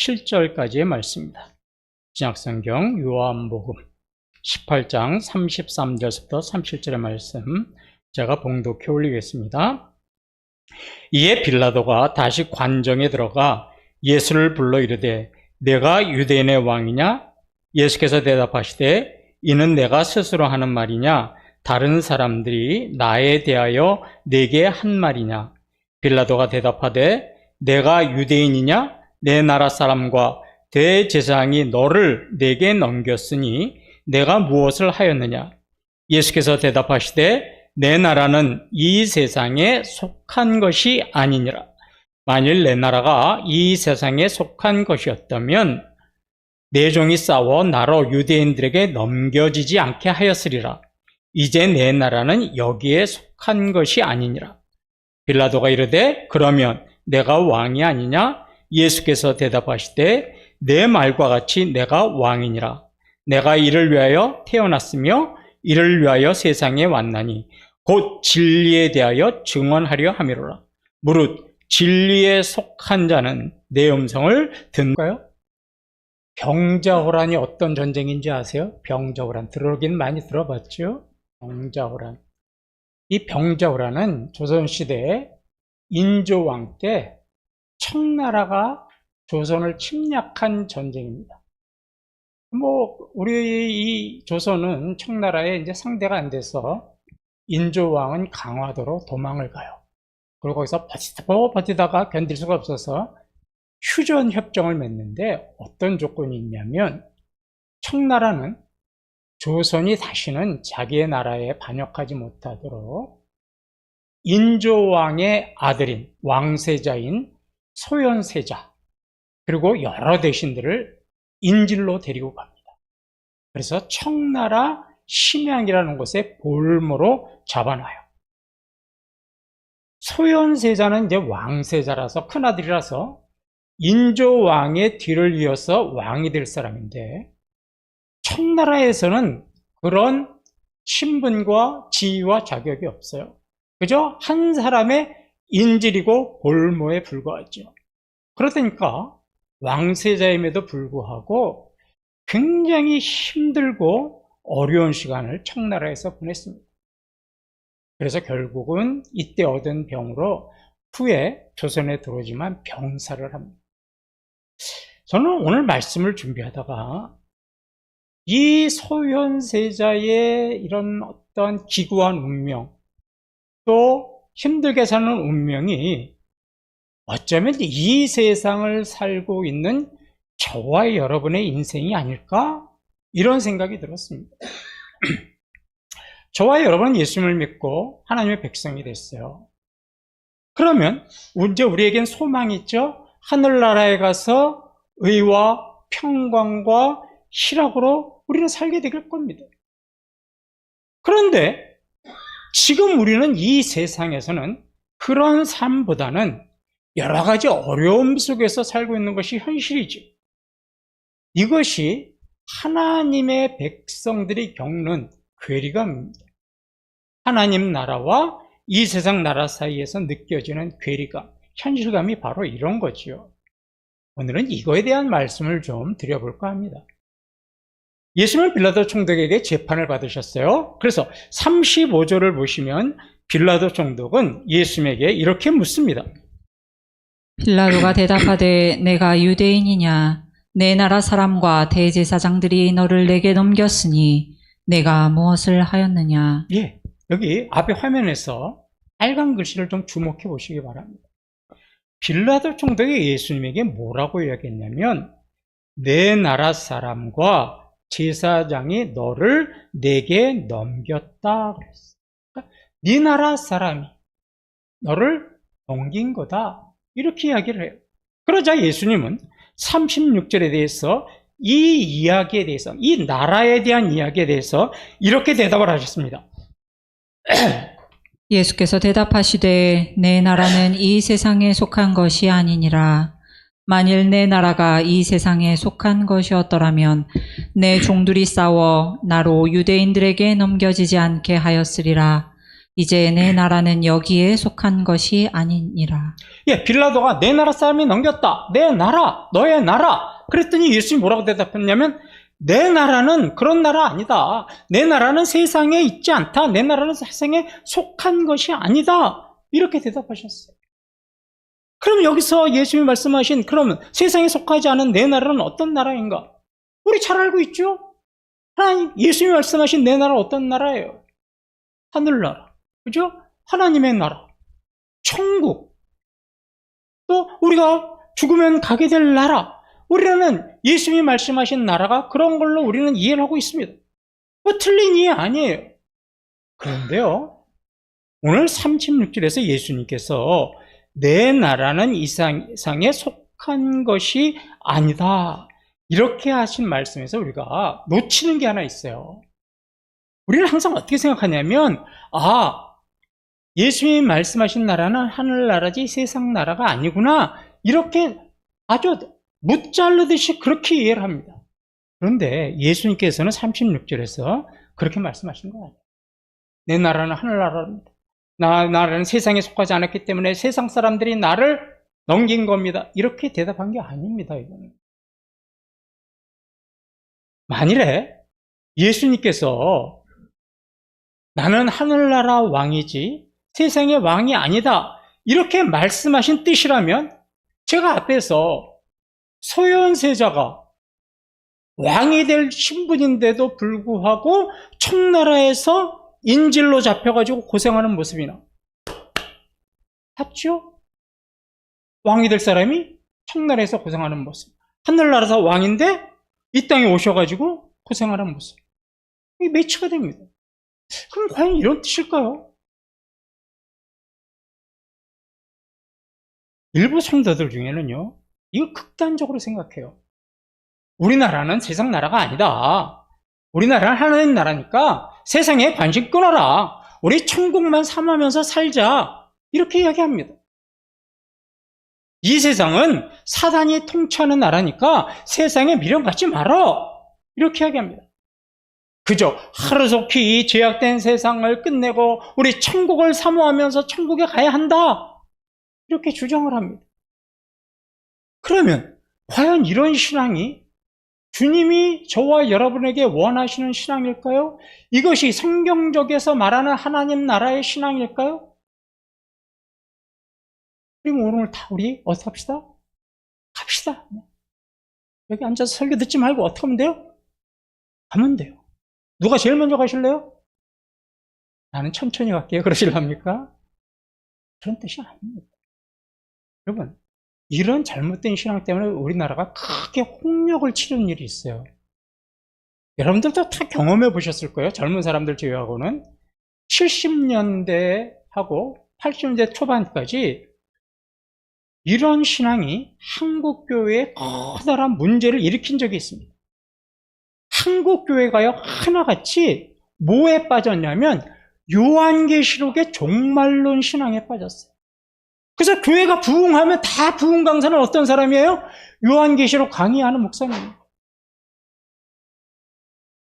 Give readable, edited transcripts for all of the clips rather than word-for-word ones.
37절까지의 말씀입니다. 신약성경 요한복음 18장 33절부터 37절의 말씀 제가 봉독해 올리겠습니다. 이에 빌라도가 다시 관정에 들어가 예수를 불러 이르되 내가 유대인의 왕이냐? 예수께서 대답하시되 이는 내가 스스로 하는 말이냐? 다른 사람들이 나에 대하여 내게 한 말이냐? 빌라도가 대답하되 내가 유대인이냐? 내 나라 사람과 대제사장이 너를 내게 넘겼으니 내가 무엇을 하였느냐? 예수께서 대답하시되 내 나라는 이 세상에 속한 것이 아니니라. 만일 내 나라가 이 세상에 속한 것이었다면 내 종이 싸워 나로 유대인들에게 넘겨지지 않게 하였으리라. 이제 내 나라는 여기에 속한 것이 아니니라. 빌라도가 이르되 그러면 내가 왕이 아니냐? 예수께서 대답하시되 내 말과 같이 내가 왕이니라. 내가 이를 위하여 태어났으며 이를 위하여 세상에 왔나니 곧 진리에 대하여 증언하려 함이로라. 무릇 진리에 속한 자는 내 음성을 듣는가요? 병자호란이 어떤 전쟁인지 아세요? 병자호란 들어오긴 많이 들어봤죠? 병자호란. 이 병자호란은 조선시대 인조왕 때 청나라가 조선을 침략한 전쟁입니다. 우리 이 조선은 청나라에 이제 상대가 안 돼서 인조왕은 강화도로 도망을 가요. 그리고 거기서 버티다가 견딜 수가 없어서 휴전협정을 맺는데 어떤 조건이 있냐면 청나라는 조선이 다시는 자기의 나라에 반역하지 못하도록 인조왕의 아들인 왕세자인 소현세자 그리고 여러 대신들을 인질로 데리고 갑니다. 그래서 청나라 심양이라는 곳에 볼모로 잡아놔요. 소현세자는 이제 왕세자라서 큰아들이라서 인조왕의 뒤를 이어서 왕이 될 사람인데 청나라에서는 그런 신분과 지위와 자격이 없어요. 그저 한 사람의 인질이고 볼모에 불과하죠. 그러니까 왕세자임에도 불구하고 굉장히 힘들고 어려운 시간을 청나라에서 보냈습니다. 그래서 결국은 이때 얻은 병으로 후에 조선에 들어오지만 병사를 합니다. 저는 오늘 말씀을 준비하다가 이 소현세자의 이런 어떤 기구한 운명 또 힘들게 사는 운명이 어쩌면 이 세상을 살고 있는 저와 여러분의 인생이 아닐까? 이런 생각이 들었습니다. 저와 여러분은 예수님을 믿고 하나님의 백성이 됐어요. 그러면 이제 우리에겐 소망이 있죠? 하늘나라에 가서 의와 평강과 희락으로 우리는 살게 될 겁니다. 그런데 지금 우리는 이 세상에서는 그런 삶보다는 여러 가지 어려움 속에서 살고 있는 것이 현실이죠. 이것이 하나님의 백성들이 겪는 괴리감입니다. 하나님 나라와 이 세상 나라 사이에서 느껴지는 괴리감, 현실감이 바로 이런 거지요. 오늘은 이거에 대한 말씀을 좀 드려볼까 합니다. 예수님은 빌라도 총독에게 재판을 받으셨어요. 그래서 35절을 보시면 빌라도 총독은 예수님에게 이렇게 묻습니다. 빌라도가 대답하되 내가 유대인이냐? 내 나라 사람과 대제사장들이 너를 내게 넘겼으니 내가 무엇을 하였느냐? 예, 여기 앞에 화면에서 빨간 글씨를 좀 주목해 보시기 바랍니다. 빌라도 총독이 예수님에게 뭐라고 이야기했냐면 내 나라 사람과 제사장이 너를 내게 넘겼다 그랬어. 그러니까 네 나라 사람이 너를 넘긴 거다 이렇게 이야기를 해요. 그러자 예수님은 36절에 대해서 이 이야기에 대해서 이 나라에 대한 이야기에 대해서 이렇게 대답을 하셨습니다. 예수께서 대답하시되 내 나라는 이 세상에 속한 것이 아니니라. 만일 내 나라가 이 세상에 속한 것이었더라면 내 종들이 싸워 나로 유대인들에게 넘겨지지 않게 하였으리라. 이제 내 나라는 여기에 속한 것이 아니니라. 예, 빌라도가 내 나라 사람이 넘겼다. 내 나라, 너의 나라. 그랬더니 예수님이 뭐라고 대답했냐면 내 나라는 그런 나라 아니다. 내 나라는 세상에 있지 않다. 내 나라는 세상에 속한 것이 아니다. 이렇게 대답하셨어요. 그럼 여기서 예수님이 말씀하신 그러면 세상에 속하지 않은 내 나라는 어떤 나라인가? 우리 잘 알고 있죠? 하나님, 예수님이 말씀하신 내 나라 어떤 나라예요? 하늘나라. 그죠? 하나님의 나라. 천국. 또 우리가 죽으면 가게 될 나라. 우리는 예수님이 말씀하신 나라가 그런 걸로 우리는 이해를 하고 있습니다. 뭐 틀린 이해 아니에요. 그런데요, 오늘 36절에서 예수님께서 내 나라는 이 세상에 속한 것이 아니다. 이렇게 하신 말씀에서 우리가 놓치는 게 하나 있어요. 우리는 항상 어떻게 생각하냐면, 예수님이 말씀하신 나라는 하늘나라지 세상 나라가 아니구나. 이렇게 아주 무자르듯이 그렇게 이해를 합니다. 그런데 예수님께서는 36절에서 그렇게 말씀하신 거 아니에요. 내 나라는 하늘나라입니다. 나라는 세상에 속하지 않았기 때문에 세상 사람들이 나를 넘긴 겁니다. 이렇게 대답한 게 아닙니다. 이거는. 만일에 예수님께서 나는 하늘나라 왕이지 세상의 왕이 아니다 이렇게 말씀하신 뜻이라면 제가 앞에서 소현세자가 왕이 될 신분인데도 불구하고 청나라에서 인질로 잡혀가지고 고생하는 모습이나 봤죠? 왕이 될 사람이 청나라에서 고생하는 모습, 하늘나라에서 왕인데 이 땅에 오셔가지고 고생하는 모습, 이게 매치가 됩니다. 그럼 과연 이런 뜻일까요? 일부 성도들 중에는요, 이거 극단적으로 생각해요. 우리나라는 세상 나라가 아니다. 우리나라는 하나님 나라니까 세상에 관심 끊어라. 우리 천국만 삼으면서 살자. 이렇게 이야기합니다. 이 세상은 사단이 통치하는 나라니까 세상에 미련 갖지 말아. 이렇게 이야기합니다. 그저 하루속히 이 죄악된 세상을 끝내고 우리 천국을 사모하면서 천국에 가야 한다. 이렇게 주장을 합니다. 그러면 과연 이런 신앙이 주님이 저와 여러분에게 원하시는 신앙일까요? 이것이 성경적에서 말하는 하나님 나라의 신앙일까요? 그럼 오늘 다 우리 어떻게 합시다? 갑시다. 여기 앉아서 설교 듣지 말고 어떻게 하면 돼요? 가면 돼요. 누가 제일 먼저 가실래요? 나는 천천히 갈게요. 그러실랍니까? 그런 뜻이 아닙니다. 여러분, 이런 잘못된 신앙 때문에 우리나라가 크게 홍역을 치르는 일이 있어요. 여러분들도 다 경험해 보셨을 거예요. 젊은 사람들 제외하고는 70년대하고 80년대 초반까지 이런 신앙이 한국교회에 커다란 문제를 일으킨 적이 있습니다. 한국교회가요, 하나같이 뭐에 빠졌냐면 요한계시록의 종말론 신앙에 빠졌어요. 그래서 교회가 부흥하면 다 부흥 강사는 어떤 사람이에요? 요한계시록 강의하는 목사님입니다.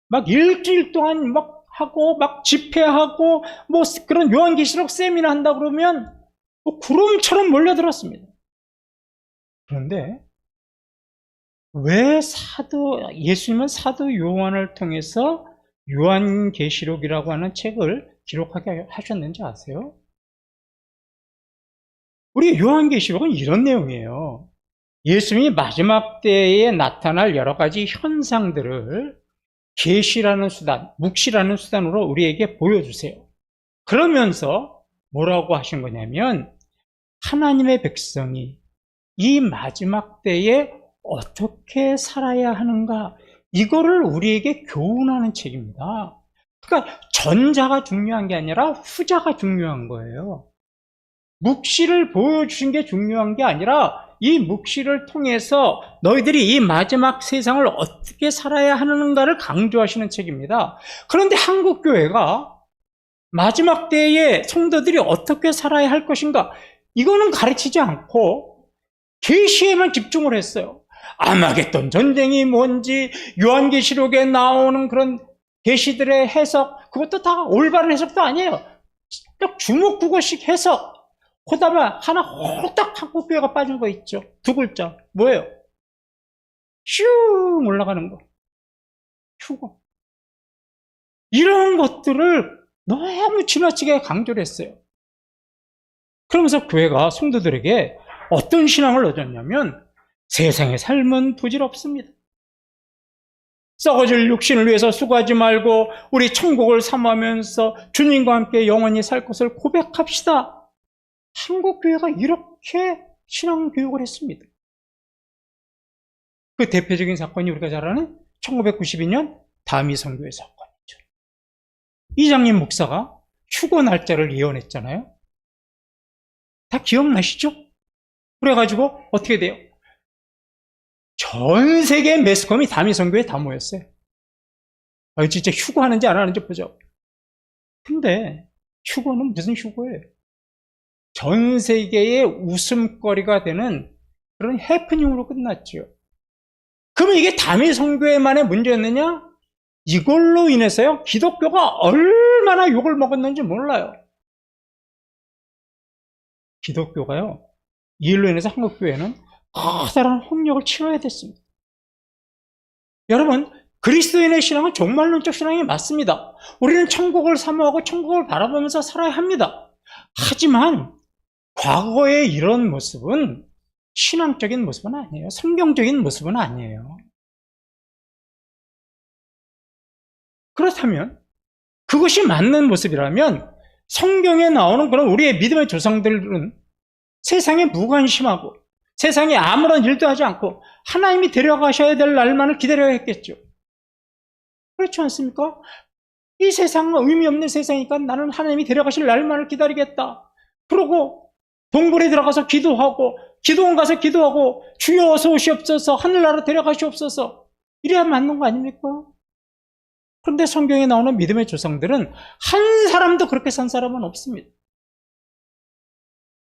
막 일주일 동안 막 하고 막 집회하고 뭐 그런 요한계시록 세미나 한다 그러면 뭐 구름처럼 몰려들었습니다. 그런데 왜 예수님은 사도 요한을 통해서 요한계시록이라고 하는 책을 기록하게 하셨는지 아세요? 우리 요한계시록은 이런 내용이에요. 예수님이 마지막 때에 나타날 여러 가지 현상들을 계시라는 수단, 묵시라는 수단으로 우리에게 보여주세요. 그러면서 뭐라고 하신 거냐면 하나님의 백성이 이 마지막 때에 어떻게 살아야 하는가, 이거를 우리에게 교훈하는 책입니다. 그러니까 전자가 중요한 게 아니라 후자가 중요한 거예요. 묵시를 보여주신 게 중요한 게 아니라 이 묵시를 통해서 너희들이 이 마지막 세상을 어떻게 살아야 하는가를 강조하시는 책입니다. 그런데 한국교회가 마지막 때에 성도들이 어떻게 살아야 할 것인가, 이거는 가르치지 않고 계시에만 집중을 했어요. 아마겟돈 전쟁이 뭔지, 요한계시록에 나오는 그런 계시들의 해석, 그것도 다 올바른 해석도 아니에요. 딱 주먹구구씩 해서 그다음에 하나 호딱 한국교회가 빠진 거 있죠. 두 글자. 뭐예요? 슝 올라가는 거. 휴거. 이런 것들을 너무 지나치게 강조를 했어요. 그러면서 교회가 성도들에게 어떤 신앙을 얻었냐면 세상의 삶은 부질없습니다. 썩어질 육신을 위해서 수고하지 말고 우리 천국을 사모하면서 주님과 함께 영원히 살 것을 고백합시다. 한국교회가 이렇게 신앙교육을 했습니다. 그 대표적인 사건이 우리가 잘 아는 1992년 다미선교회 사건이죠. 이장님 목사가 휴거 날짜를 예언했잖아요. 다 기억나시죠? 그래가지고 어떻게 돼요? 전 세계 매스컴이 다미선교회에 다 모였어요. 진짜 휴거하는지 안 하는지 보죠. 근데 휴거는 무슨 휴거예요? 전 세계의 웃음거리가 되는 그런 해프닝으로 끝났죠. 그러면 이게 다미선교회만의 문제였느냐? 이걸로 인해서요, 기독교가 얼마나 욕을 먹었는지 몰라요. 기독교가요, 이 일로 인해서 한국교회는 커다란 홍역을 치러야 됐습니다. 여러분, 그리스도인의 신앙은 종말론적 신앙이 맞습니다. 우리는 천국을 사모하고 천국을 바라보면서 살아야 합니다. 하지만 과거의 이런 모습은 신앙적인 모습은 아니에요. 성경적인 모습은 아니에요. 그렇다면 그것이 맞는 모습이라면 성경에 나오는 그런 우리의 믿음의 조상들은 세상에 무관심하고 세상에 아무런 일도 하지 않고 하나님이 데려가셔야 될 날만을 기다려야 했겠죠. 그렇지 않습니까? 이 세상은 의미 없는 세상이니까 나는 하나님이 데려가실 날만을 기다리겠다. 그러고 동굴에 들어가서 기도하고 기도원 가서 기도하고 주여 어서 오시옵소서, 하늘나라 데려가시옵소서, 이래야 맞는 거 아닙니까? 그런데 성경에 나오는 믿음의 조상들은 한 사람도 그렇게 산 사람은 없습니다.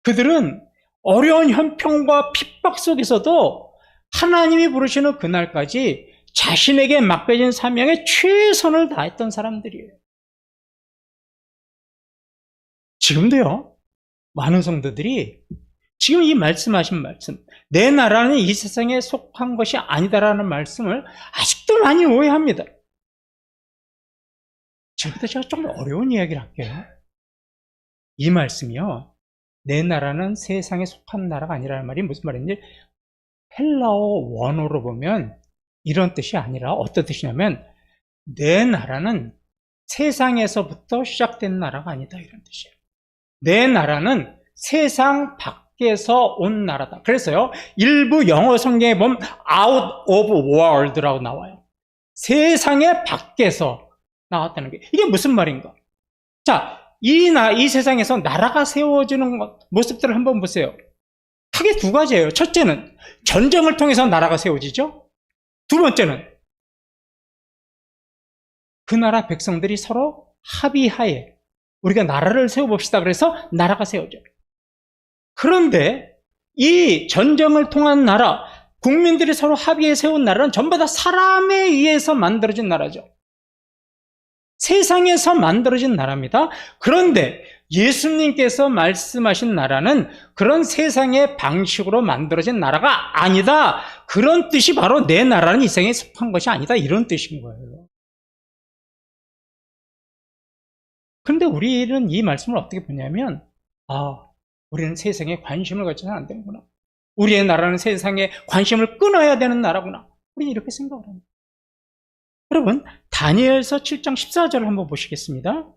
그들은 어려운 형편과 핍박 속에서도 하나님이 부르시는 그날까지 자신에게 맡겨진 사명에 최선을 다했던 사람들이에요. 지금도요, 많은 성도들이 지금 이 말씀하신 말씀, 내 나라는 이 세상에 속한 것이 아니다라는 말씀을 아직도 많이 오해합니다. 지금부터 제가 좀 어려운 이야기를 할게요. 이 말씀이요, 내 나라는 세상에 속한 나라가 아니라는 말이 무슨 말인지 헬라어 원어로 보면 이런 뜻이 아니라 어떤 뜻이냐면 내 나라는 세상에서부터 시작된 나라가 아니다, 이런 뜻이에요. 내 나라는 세상 밖에서 온 나라다. 그래서요, 일부 영어 성경에 보면 out of world라고 나와요. 세상의 밖에서 나왔다는 게 이게 무슨 말인가? 자, 이 세상에서 나라가 세워지는 모습들을 한번 보세요. 크게 두 가지예요. 첫째는 전쟁을 통해서 나라가 세워지죠. 두 번째는 그 나라 백성들이 서로 합의하에 우리가 나라를 세워봅시다 그래서 나라가 세워져요. 그런데 이 전쟁을 통한 나라, 국민들이 서로 합의해 세운 나라는 전부 다 사람에 의해서 만들어진 나라죠. 세상에서 만들어진 나라입니다. 그런데 예수님께서 말씀하신 나라는 그런 세상의 방식으로 만들어진 나라가 아니다. 그런 뜻이 바로 내 나라는 이 세상에 속한 것이 아니다, 이런 뜻인 거예요. 그런데 우리는 이 말씀을 어떻게 보냐면, 우리는 세상에 관심을 가져서는 안 되는구나. 우리의 나라는 세상에 관심을 끊어야 되는 나라구나. 우리는 이렇게 생각을 합니다. 여러분, 다니엘서 7장 14절을 한번 보시겠습니다.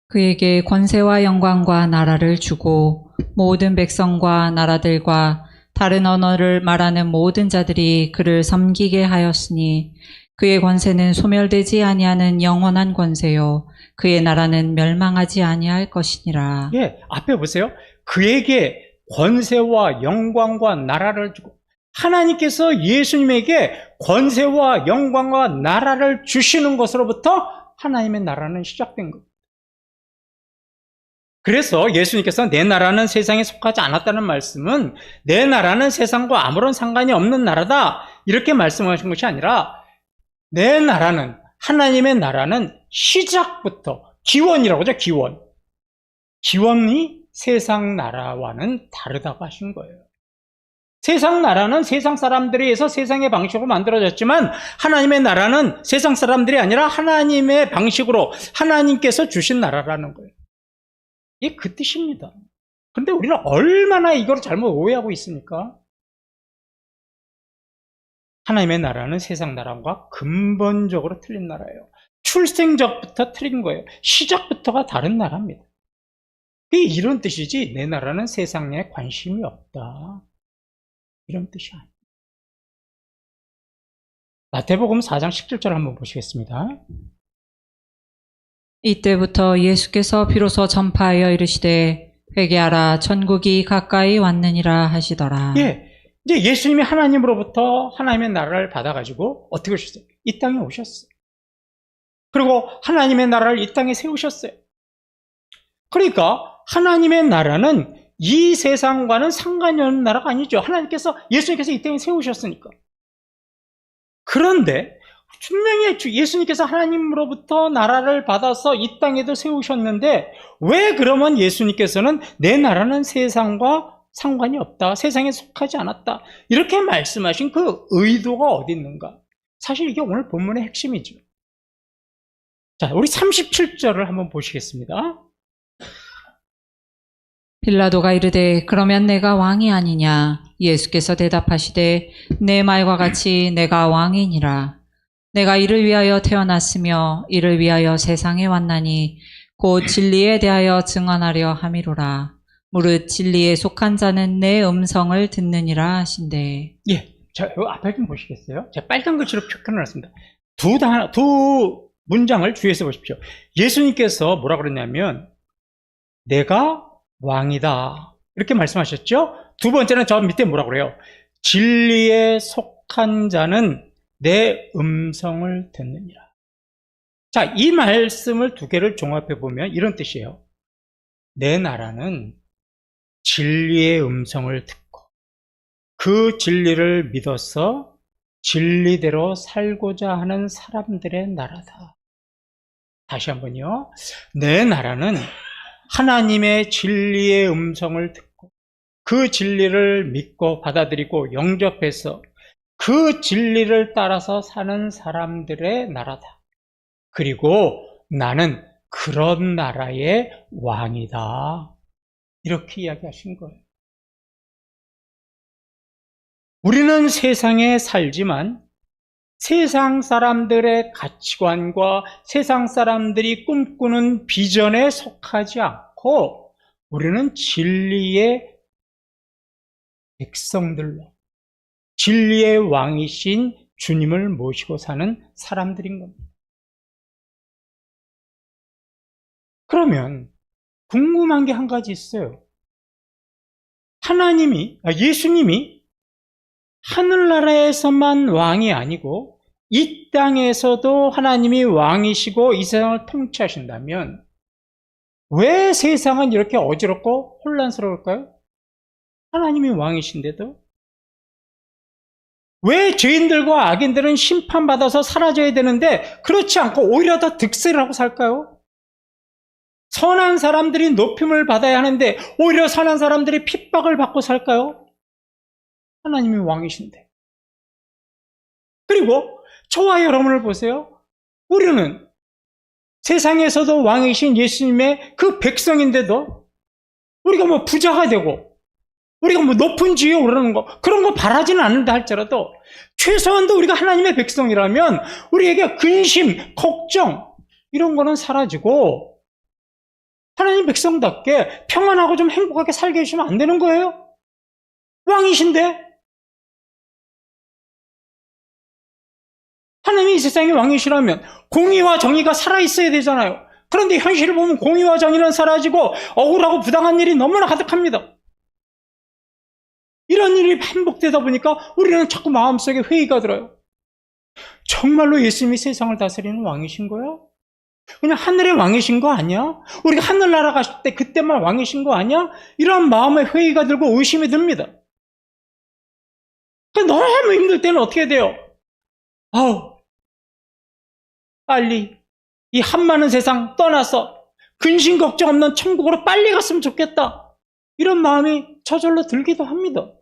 그에게 권세와 영광과 나라를 주고 모든 백성과 나라들과 다른 언어를 말하는 모든 자들이 그를 섬기게 하였으니 그의 권세는 소멸되지 아니하는 영원한 권세요 그의 나라는 멸망하지 아니할 것이니라. 예, 앞에 보세요. 그에게 권세와 영광과 나라를 주고, 하나님께서 예수님에게 권세와 영광과 나라를 주시는 것으로부터 하나님의 나라는 시작된 겁니다. 그래서 예수님께서 내 나라는 세상에 속하지 않았다는 말씀은 내 나라는 세상과 아무런 상관이 없는 나라다, 이렇게 말씀하신 것이 아니라 내 나라는, 하나님의 나라는 시작부터 기원이라고 하죠. 기원. 기원이 세상 나라와는 다르다고 하신 거예요. 세상 나라는 세상 사람들에 의해서 세상의 방식으로 만들어졌지만 하나님의 나라는 세상 사람들이 아니라 하나님의 방식으로 하나님께서 주신 나라라는 거예요. 이게 그 뜻입니다. 그런데 우리는 얼마나 이걸 잘못 오해하고 있습니까? 하나님의 나라는 세상 나라와 근본적으로 틀린 나라예요. 출생적부터 틀린 거예요. 시작부터가 다른 나라입니다. 이게 이런 뜻이지 내 나라는 세상에 관심이 없다. 이런 뜻이 아니에요. 마태복음 4장 17절 한번 보시겠습니다. 이때부터 예수께서 비로소 전파하여 이르시되 회개하라 천국이 가까이 왔느니라 하시더라. 예, 이제 예수님이 하나님으로부터 하나님의 나라를 받아가지고 어떻게 오셨어요? 이 땅에 오셨어요. 그리고 하나님의 나라를 이 땅에 세우셨어요. 그러니까 하나님의 나라는 이 세상과는 상관이 없는 나라가 아니죠. 예수님께서 이 땅에 세우셨으니까. 그런데 분명히 예수님께서 하나님으로부터 나라를 받아서 이 땅에도 세우셨는데 왜 그러면 예수님께서는 내 나라는 세상과 상관이 없다, 세상에 속하지 않았다 이렇게 말씀하신 그 의도가 어디 있는가? 사실 이게 오늘 본문의 핵심이죠. 자, 우리 37절을 한번 보시겠습니다. 빌라도가 이르되 그러면 내가 왕이 아니냐? 예수께서 대답하시되 내 말과 같이 내가 왕이니라. 내가 이를 위하여 태어났으며 이를 위하여 세상에 왔나니 곧 진리에 대하여 증언하려 함이로라. 무릇 진리에 속한 자는 내 음성을 듣느니라 하신대. 예, 자, 요 앞에 좀 보시겠어요? 제가 빨간 글씨로 표현해놨습니다. 두 문장을 주의해서 보십시오. 예수님께서 뭐라 그랬냐면 내가 왕이다 이렇게 말씀하셨죠? 두 번째는 저 밑에 뭐라 그래요? 진리에 속한 자는 내 음성을 듣느니라. 자, 이 말씀을 두 개를 종합해 보면 이런 뜻이에요. 내 나라는 진리의 음성을 듣고 그 진리를 믿어서 진리대로 살고자 하는 사람들의 나라다. 다시 한번요. 내 나라는 하나님의 진리의 음성을 듣고 그 진리를 믿고 받아들이고 영접해서 그 진리를 따라서 사는 사람들의 나라다. 그리고 나는 그런 나라의 왕이다. 이렇게 이야기하신 거예요. 우리는 세상에 살지만 세상 사람들의 가치관과 세상 사람들이 꿈꾸는 비전에 속하지 않고 우리는 진리의 백성들로 진리의 왕이신 주님을 모시고 사는 사람들인 겁니다. 그러면 궁금한 게 한 가지 있어요. 예수님이 하늘나라에서만 왕이 아니고 이 땅에서도 하나님이 왕이시고 이 세상을 통치하신다면 왜 세상은 이렇게 어지럽고 혼란스러울까요? 하나님이 왕이신데도? 왜 죄인들과 악인들은 심판받아서 사라져야 되는데 그렇지 않고 오히려 더 득세를 하고 살까요? 선한 사람들이 높임을 받아야 하는데 오히려 선한 사람들이 핍박을 받고 살까요? 하나님이 왕이신데. 그리고 저와 여러분을 보세요. 우리는 세상에서도 왕이신 예수님의 그 백성인데도 우리가 뭐 부자가 되고 우리가 뭐 높은 지위에 오르는 거 그런 거 바라지는 않는다 할지라도 최소한도 우리가 하나님의 백성이라면 우리에게 근심, 걱정 이런 거는 사라지고 하나님 백성답게 평안하고 좀 행복하게 살게 해주시면 안 되는 거예요? 왕이신데? 하나님이 이 세상의 왕이시라면 공의와 정의가 살아있어야 되잖아요. 그런데 현실을 보면 공의와 정의는 사라지고 억울하고 부당한 일이 너무나 가득합니다. 이런 일이 반복되다 보니까 우리는 자꾸 마음속에 회의가 들어요. 정말로 예수님이 세상을 다스리는 왕이신 거야? 그냥 하늘의 왕이신 거 아니야? 우리가 하늘나라 갔을 때 그때만 왕이신 거 아니야? 이런 마음에 회의가 들고 의심이 듭니다. 너무 힘들 때는 어떻게 돼요? 빨리 이 한많은 세상 떠나서 근심 걱정 없는 천국으로 빨리 갔으면 좋겠다. 이런 마음이 저절로 들기도 합니다.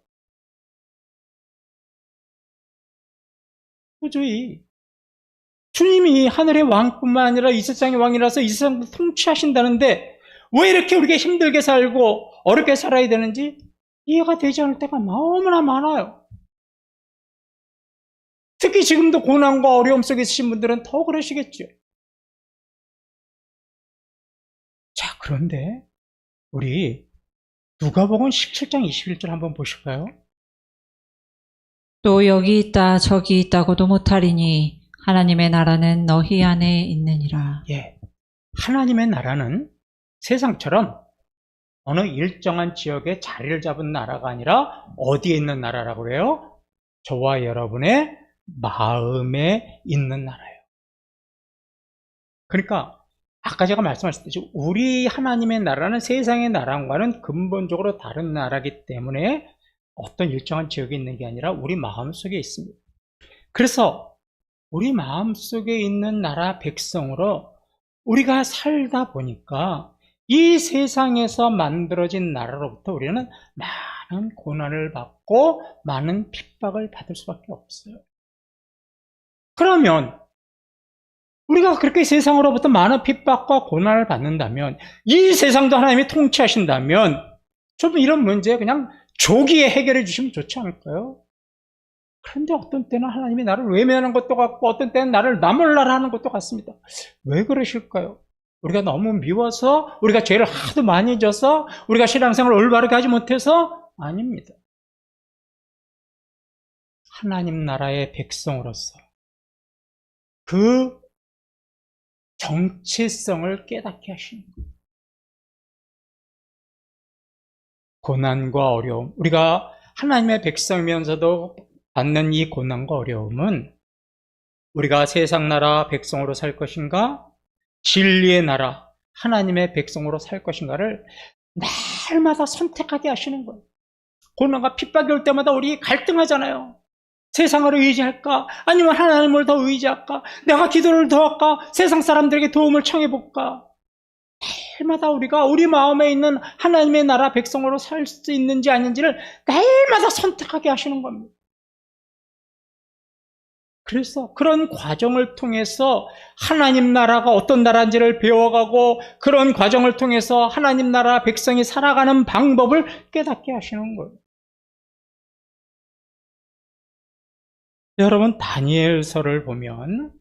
도저히 주님이 하늘의 왕뿐만 아니라 이 세상의 왕이라서 이 세상도 통치하신다는데 왜 이렇게 우리가 힘들게 살고 어렵게 살아야 되는지 이해가 되지 않을 때가 너무나 많아요. 특히 지금도 고난과 어려움 속에 있으신 분들은 더 그러시겠죠. 자, 그런데 우리 누가복음 17장 21절 한번 보실까요? 또 여기 있다 저기 있다고도 못하리니 하나님의 나라는 너희 안에 있느니라. 예, 하나님의 나라는 세상처럼 어느 일정한 지역에 자리를 잡은 나라가 아니라 어디에 있는 나라라고 해요? 저와 여러분의 마음에 있는 나라예요. 그러니까 아까 제가 말씀하셨듯이 우리 하나님의 나라는 세상의 나라와는 근본적으로 다른 나라이기 때문에 어떤 일정한 지역에 있는 게 아니라 우리 마음속에 있습니다. 그래서 우리 마음속에 있는 나라 백성으로 우리가 살다 보니까 이 세상에서 만들어진 나라로부터 우리는 많은 고난을 받고 많은 핍박을 받을 수밖에 없어요. 그러면 우리가 그렇게 세상으로부터 많은 핍박과 고난을 받는다면 이 세상도 하나님이 통치하신다면 좀 이런 문제 그냥 조기에 해결해 주시면 좋지 않을까요? 그런데 어떤 때는 하나님이 나를 외면하는 것도 같고 어떤 때는 나를 나몰라라 하는 것도 같습니다. 왜 그러실까요? 우리가 너무 미워서, 우리가 죄를 하도 많이 져서, 우리가 신앙생활을 올바르게 하지 못해서? 아닙니다. 하나님 나라의 백성으로서 그 정체성을 깨닫게 하시는 거예요. 고난과 어려움, 우리가 하나님의 백성이면서도 받는 이 고난과 어려움은 우리가 세상 나라 백성으로 살 것인가, 진리의 나라 하나님의 백성으로 살 것인가를 날마다 선택하게 하시는 거예요. 고난과 핍박이 올 때마다 우리 갈등하잖아요. 세상을 의지할까? 아니면 하나님을 더 의지할까? 내가 기도를 더 할까? 세상 사람들에게 도움을 청해볼까? 날마다 우리가 우리 마음에 있는 하나님의 나라 백성으로 살 수 있는지 아닌지를 날마다 선택하게 하시는 겁니다. 그래서 그런 과정을 통해서 하나님 나라가 어떤 나라인지를 배워가고 그런 과정을 통해서 하나님 나라 백성이 살아가는 방법을 깨닫게 하시는 거예요. 여러분, 다니엘서를 보면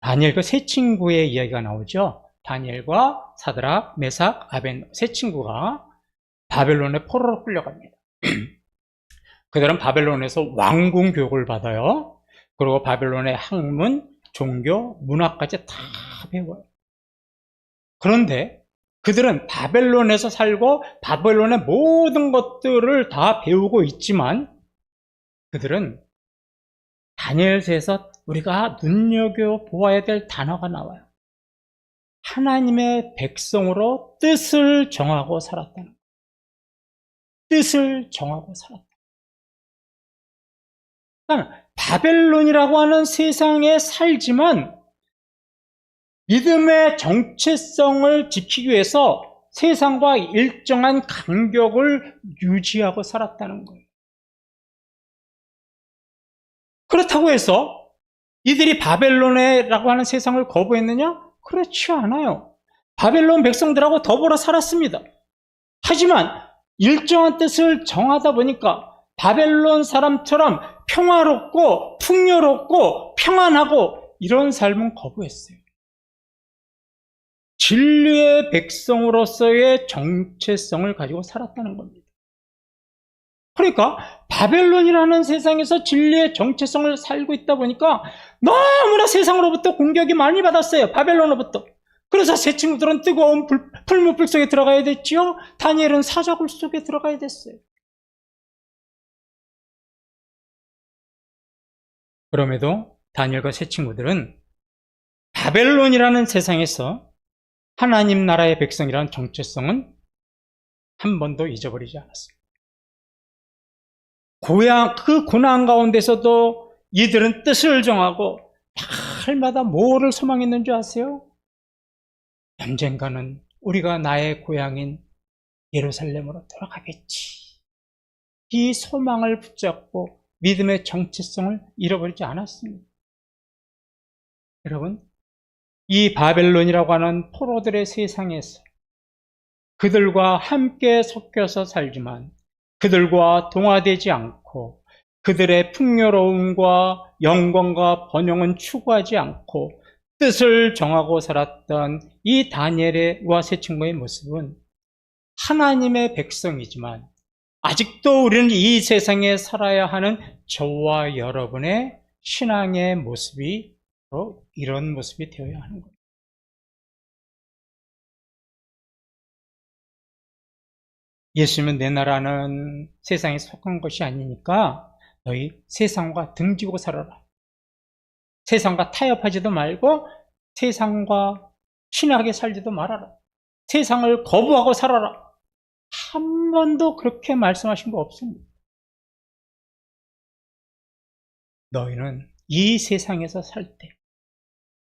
다니엘 그 세 친구의 이야기가 나오죠. 다니엘과 사드락, 메삭, 아벤 세 친구가 바벨론의 포로로 끌려갑니다. 그들은 바벨론에서 왕궁 교육을 받아요. 그리고 바벨론의 학문, 종교, 문화까지 다 배워요. 그런데 그들은 바벨론에서 살고 바벨론의 모든 것들을 다 배우고 있지만 그들은 다니엘서에서 우리가 눈여겨보아야 될 단어가 나와요. 하나님의 백성으로 뜻을 정하고 살았다는 거예요. 뜻을 정하고 살았다. 그러니까 바벨론이라고 하는 세상에 살지만 믿음의 정체성을 지키기 위해서 세상과 일정한 간격을 유지하고 살았다는 거예요. 그렇다고 해서 이들이 바벨론이라고 하는 세상을 거부했느냐? 그렇지 않아요. 바벨론 백성들하고 더불어 살았습니다. 하지만 일정한 뜻을 정하다 보니까 바벨론 사람처럼 평화롭고 풍요롭고 평안하고 이런 삶은 거부했어요. 진리의 백성으로서의 정체성을 가지고 살았다는 겁니다. 그러니까 바벨론이라는 세상에서 진리의 정체성을 살고 있다 보니까 너무나 세상으로부터 공격이 많이 받았어요. 바벨론으로부터. 그래서 세 친구들은 뜨거운 풀무불 속에 들어가야 됐지요. 다니엘은 사자굴 속에 들어가야 됐어요. 그럼에도 다니엘과 세 친구들은 바벨론이라는 세상에서 하나님 나라의 백성이라는 정체성은 한 번도 잊어버리지 않았습니다. 그 고난 가운데서도 이들은 뜻을 정하고 날마다 뭐를 소망했는 줄 아세요? 언젠가는 우리가 나의 고향인 예루살렘으로 돌아가겠지. 이 소망을 붙잡고 믿음의 정체성을 잃어버리지 않았습니다. 여러분, 이 바벨론이라고 하는 포로들의 세상에서 그들과 함께 섞여서 살지만 그들과 동화되지 않고 그들의 풍요로움과 영광과 번영은 추구하지 않고 뜻을 정하고 살았던 이 다니엘과 세 친구의 모습은 하나님의 백성이지만 아직도 우리는 이 세상에 살아야 하는 저와 여러분의 신앙의 모습이 바로 이런 모습이 되어야 하는 거예요. 예수님은 내 나라는 세상에 속한 것이 아니니까 너희 세상과 등지고 살아라. 세상과 타협하지도 말고 세상과 친하게 살지도 말아라. 세상을 거부하고 살아라. 한 번도 그렇게 말씀하신 거 없습니다. 너희는 이 세상에서 살 때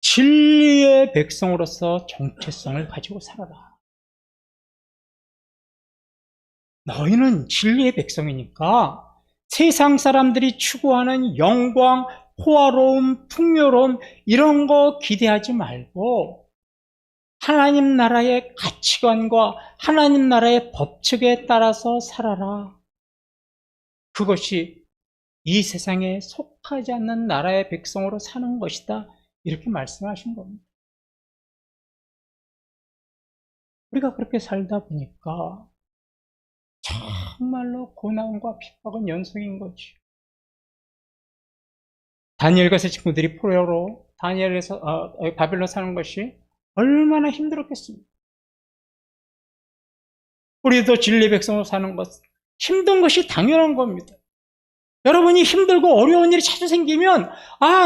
진리의 백성으로서 정체성을 가지고 살아라. 너희는 진리의 백성이니까 세상 사람들이 추구하는 영광, 호화로움, 풍요로움 이런 거 기대하지 말고 하나님 나라의 가치관과 하나님 나라의 법칙에 따라서 살아라. 그것이 이 세상에 속하지 않는 나라의 백성으로 사는 것이다. 이렇게 말씀하신 겁니다. 우리가 그렇게 살다 보니까 정말로 고난과 핍박은 연속인 거지. 다니엘과 세 친구들이 포로로 바벨론 사는 것이 얼마나 힘들었겠습니까? 우리도 진리의 백성으로 사는 것, 힘든 것이 당연한 겁니다. 여러분이 힘들고 어려운 일이 자주 생기면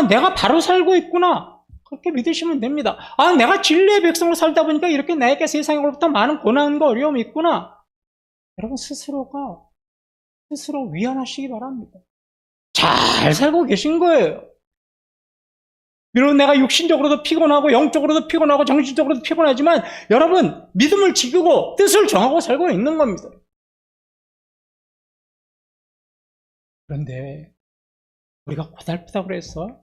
내가 바로 살고 있구나. 그렇게 믿으시면 됩니다. 내가 진리의 백성으로 살다 보니까 이렇게 나에게 세상으로부터 많은 고난과 어려움이 있구나. 여러분 스스로 위안하시기 바랍니다. 잘 살고 계신 거예요. 비록 내가 육신적으로도 피곤하고 영적으로도 피곤하고 정신적으로도 피곤하지만 여러분 믿음을 지키고 뜻을 정하고 살고 있는 겁니다. 그런데 우리가 고달프다고 해서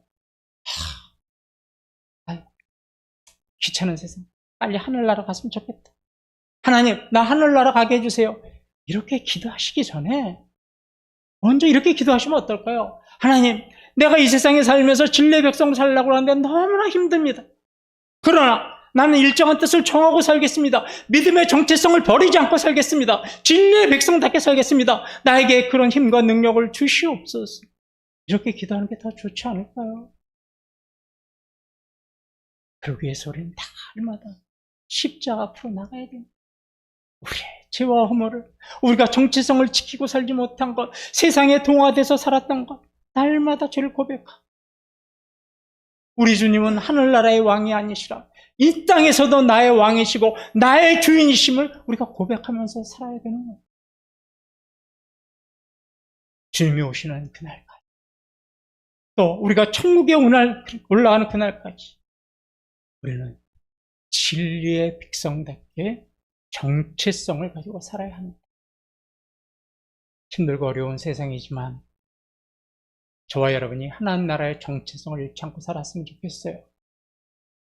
귀찮은 세상, 빨리 하늘나라 갔으면 좋겠다. 하나님, 나 하늘나라 가게 해주세요. 이렇게 기도하시기 전에 먼저 이렇게 기도하시면 어떨까요? 하나님, 내가 이 세상에 살면서 진리의 백성으로 살려고 하는데 너무나 힘듭니다. 그러나 나는 일정한 뜻을 정하고 살겠습니다. 믿음의 정체성을 버리지 않고 살겠습니다. 진리의 백성답게 살겠습니다. 나에게 그런 힘과 능력을 주시옵소서. 이렇게 기도하는 게 더 좋지 않을까요? 그러기 위해서 우리는 날마다 십자가 앞으로 나가야 됩니다. 우리의 죄와 허물을, 우리가 정체성을 지키고 살지 못한 것, 세상에 동화돼서 살았던 것, 날마다 죄를 고백하고 우리 주님은 하늘나라의 왕이 아니시라 이 땅에서도 나의 왕이시고 나의 주인이심을 우리가 고백하면서 살아야 되는 거예요. 주님이 오시는 그날까지, 또 우리가 천국에 올라가는 그날까지 우리는 진리의 백성답게 정체성을 가지고 살아야 합니다. 힘들고 어려운 세상이지만 저와 여러분이 하나님 나라의 정체성을 잃지 않고 살았으면 좋겠어요.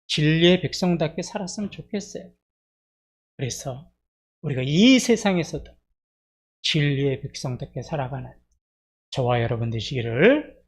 진리의 백성답게 살았으면 좋겠어요. 그래서 우리가 이 세상에서도 진리의 백성답게 살아가는 저와 여러분 되시기를